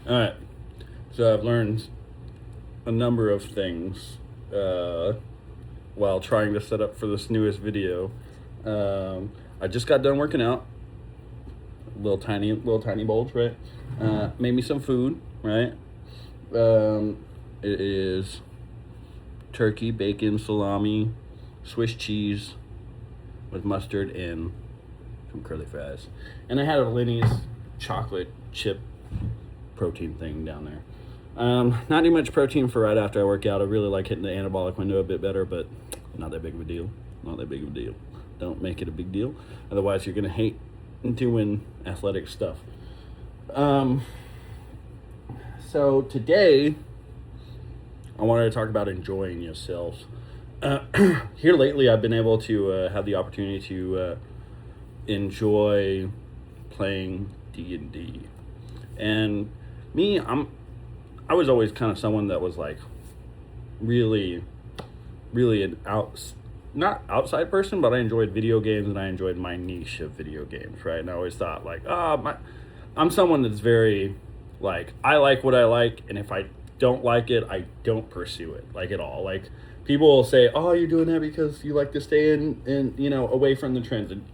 All right. So I've learned a number of things while trying to set up for this newest video. I just got done working out. Little tiny bulge, right? Made me some food, right? It is turkey, bacon, salami, Swiss cheese with mustard and some curly fries. And I had a Lenny's chocolate chip protein thing down there. Not too much protein for right after I work out. I really like hitting the anabolic window a bit better, but not that big of a deal. Not that big of a deal. Don't make it a big deal. Otherwise, you're going to hate doing athletic stuff. So today, I wanted to talk about enjoying yourselves. Here lately, I've been able to have the opportunity to enjoy playing D&D. And me, I was always kind of someone that was like really an not outside person, but I enjoyed video games and I enjoyed my niche of video games, right? And I always thought like, I'm someone that's very like, I like what I like, and if I don't like it, I don't pursue it like at all. Like people will say, "Oh, you're doing that because you like to stay in away from the trends." And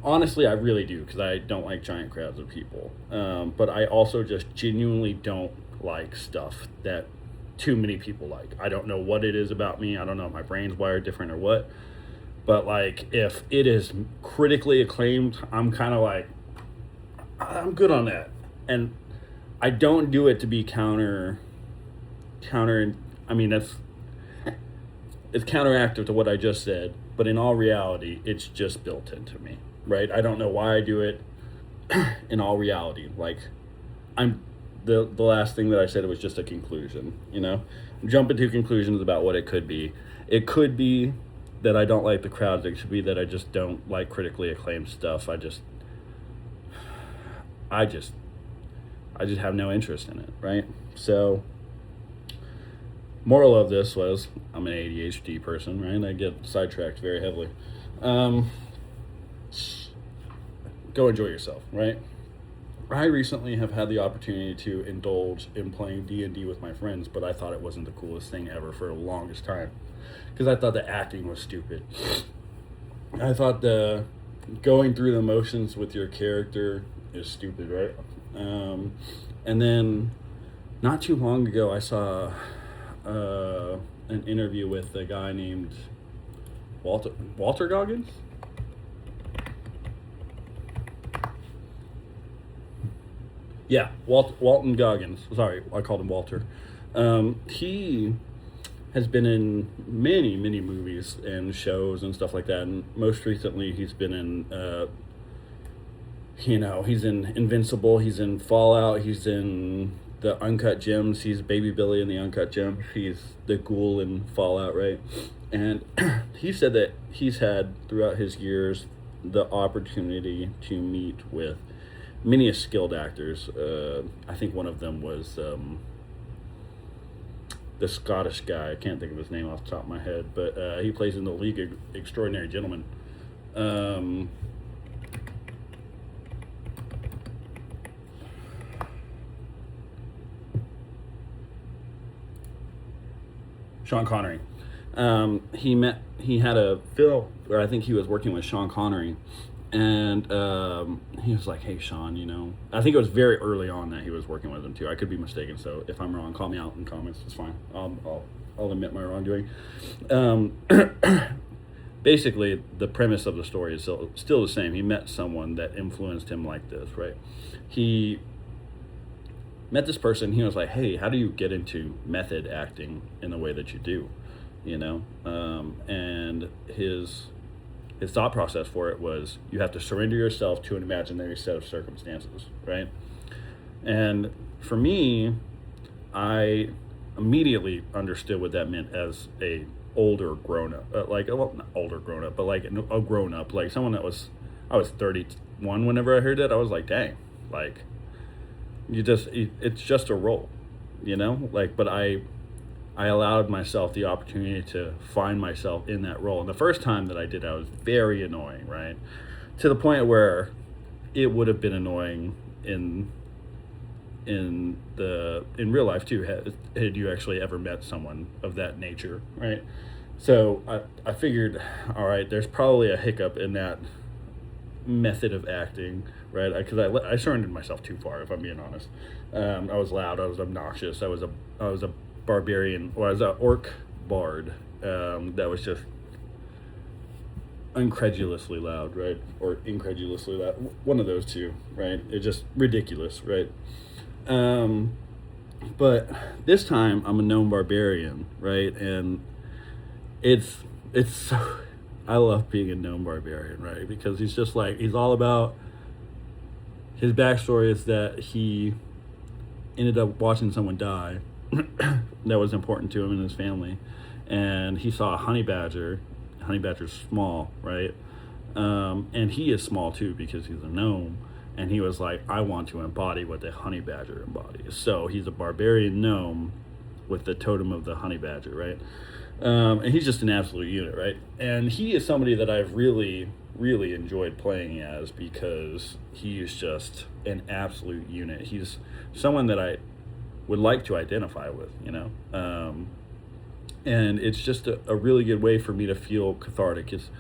honestly, I really do, because I don't like giant crowds of people. But I also just genuinely don't like stuff that too many people like. I don't know what it is about me. I don't know if my brain's wired different or what. But like, if it is critically acclaimed, I'm kind of like, I'm good on that. And I don't do it to be counter. I mean, it's counteractive to what I just said. But in all reality, it's just built into me, right? I don't know why I do it. In all reality, like, I'm the last thing that I said was just a conclusion, jumping to conclusions about what it could be. It could be that I don't like the crowds. It could be that I just don't like critically acclaimed stuff. I just have no interest in it, right? So moral of this was, I'm an ADHD person, right? I get sidetracked very heavily. Go enjoy yourself, right? I recently have had the opportunity to indulge in playing D&D with my friends, but I thought it wasn't the coolest thing ever for the longest time, because I thought the acting was stupid. I thought the going through the motions with your character is stupid, right? And then not too long ago, I saw an interview with a guy named Walter Goggins. Yeah, Walton Goggins. Sorry, I called him Walter. He has been in many movies and shows and stuff like that. And most recently, he's been in, he's in Invincible. He's in Fallout. He's in the Uncut Gems. He's Baby Billy in the Uncut Gems. He's the ghoul in Fallout, right? And he said that he's had, throughout his years, the opportunity to meet with many skilled actors. I think one of them was the Scottish guy. I can't think of his name off the top of my head, but he plays in the League of Extraordinary Gentlemen. Sean Connery. He had a film where I think he was working with Sean Connery, and he was like, "Hey, Sean, I think it was very early on that he was working with him too. I could be mistaken, so if I'm wrong, call me out in comments. It's fine. I'll admit my wrongdoing." Basically, the premise of the story is still the same. He met someone that influenced him like this, right? He met this person. He was like, "Hey, how do you get into method acting in the way that you do?" And his thought process for it was, you have to surrender yourself to an imaginary set of circumstances, right? And for me, I immediately understood what that meant as a older grown-up, not older grown-up, but like a grown-up, like someone I was 31 whenever I heard that. I was like, dang, like, it's just a role, but I allowed myself the opportunity to find myself in that role. And the first time that I did, I was very annoying, right? To the point where it would have been annoying in in real life too. Had you actually ever met someone of that nature, right? So I figured, all right, there's probably a hiccup in that method of acting, right? Because I surrendered myself too far, if I'm being honest. I was loud, I was obnoxious, I was a barbarian, or I was an orc bard that was just incredulously loud, right? Or incredulously loud, one of those two, right? It's just ridiculous, right? But this time I'm a gnome barbarian, right? And it's so, I love being a gnome barbarian, right? Because he's just like, he's all about, his backstory is that he ended up watching someone die that was important to him and his family, and he saw a honey badger. Honey badger's small, right? And he is small too because he's a gnome, and he was like, I want to embody what the honey badger embodies. So he's a barbarian gnome with the totem of the honey badger, right? And he's just an absolute unit, right? And he is somebody that I've really, really enjoyed playing as because he is just an absolute unit. He's someone that I would like to identify with, you know? And it's just a really good way for me to feel cathartic. Is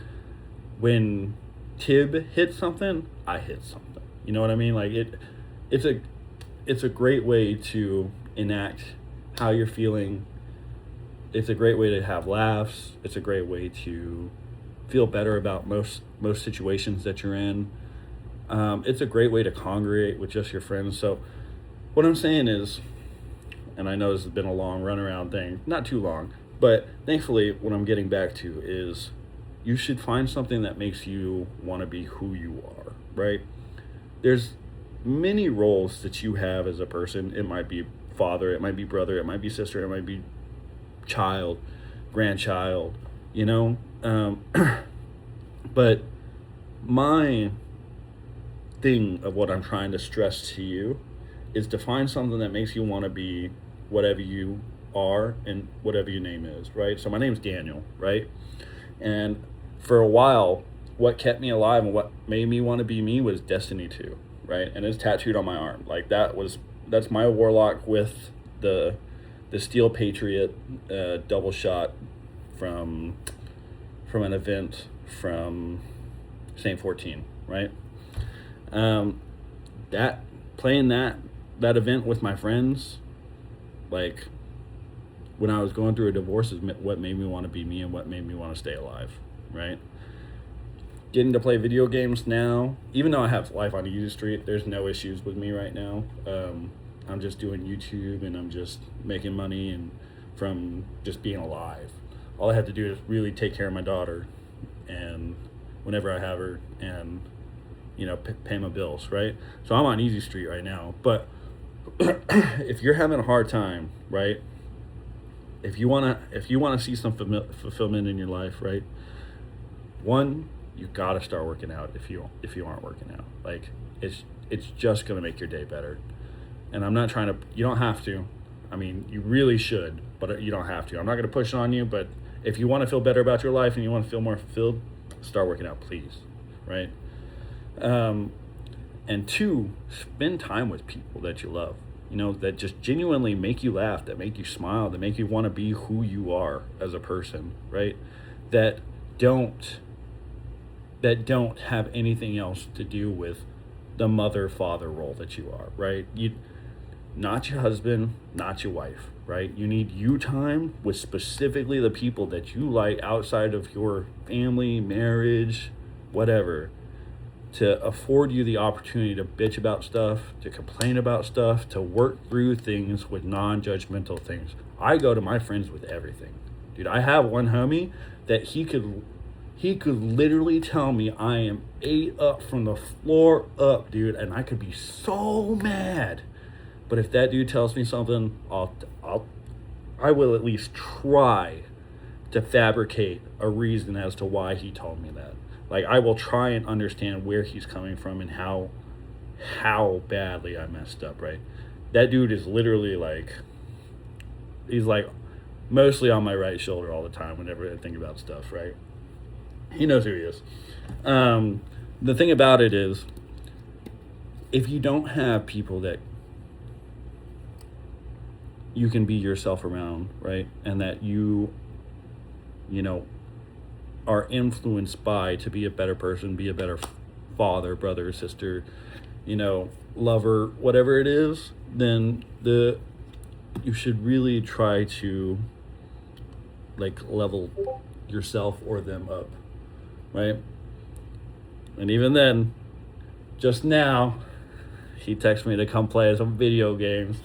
when Tib hits something, I hit something. You know what I mean? Like it's a great way to enact how you're feeling. It's a great way to have laughs. It's a great way to feel better about most situations that you're in. It's a great way to congregate with just your friends. So what I'm saying is, and I know this has been a long runaround thing, not too long, but thankfully what I'm getting back to is you should find something that makes you want to be who you are, right? There's many roles that you have as a person. It might be father, it might be brother, it might be sister, it might be child, grandchild, you know? But my thing of what I'm trying to stress to you is to find something that makes you want to be whatever you are and whatever your name is, right? So my name's Daniel, right? And for a while, what kept me alive and what made me want to be me was Destiny 2, right? And it's tattooed on my arm. Like that's my warlock with the Steel Patriot double shot from an event from Saint 14, right? That playing that event with my friends, like when I was going through a divorce, is what made me want to be me and what made me want to stay alive, right? Getting to play video games now, even though I have life on Easy Street, there's no issues with me right now. I'm just doing YouTube and I'm just making money and from just being alive. All I have to do is really take care of my daughter, and whenever I have her, and pay my bills, right? So I'm on Easy Street right now. But if you're having a hard time, right? If you wanna see some fulfillment in your life, right? One, you gotta start working out. If you aren't working out, like it's just gonna make your day better. And I'm not trying to. You don't have to. I mean, you really should, but you don't have to. I'm not gonna push on you, but if you want to feel better about your life and you want to feel more fulfilled, start working out, please, right? And two, spend time with people that you love, that just genuinely make you laugh, that make you smile, that make you want to be who you are as a person, right? That don't have anything else to do with the mother-father role that you are, right? Not your husband, not your wife, right? You need you time with specifically the people that you like outside of your family, marriage, whatever, to afford you the opportunity to bitch about stuff, to complain about stuff, to work through things with non-judgmental things. I go to my friends with everything. Dude, I have one homie that he could literally tell me I am 8 up from the floor up, dude, and I could be so mad. But if that dude tells me something, I will at least try to fabricate a reason as to why he told me that. Like, I will try and understand where he's coming from and how badly I messed up, right? That dude is literally he's like mostly on my right shoulder all the time whenever I think about stuff, right? He knows who he is. The thing about it is, if you don't have people that you can be yourself around, right? And that you know, are influenced by to be a better person, be a better father, brother, sister, lover, whatever it is, then you should really try to like level yourself or them up, right? And even then, just now, he texted me to come play some video games.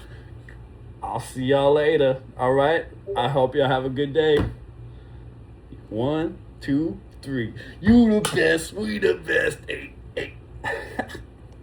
I'll see y'all later, all right? I hope y'all have a good day. 1, 2, 3. You the best, we the best. Hey, hey.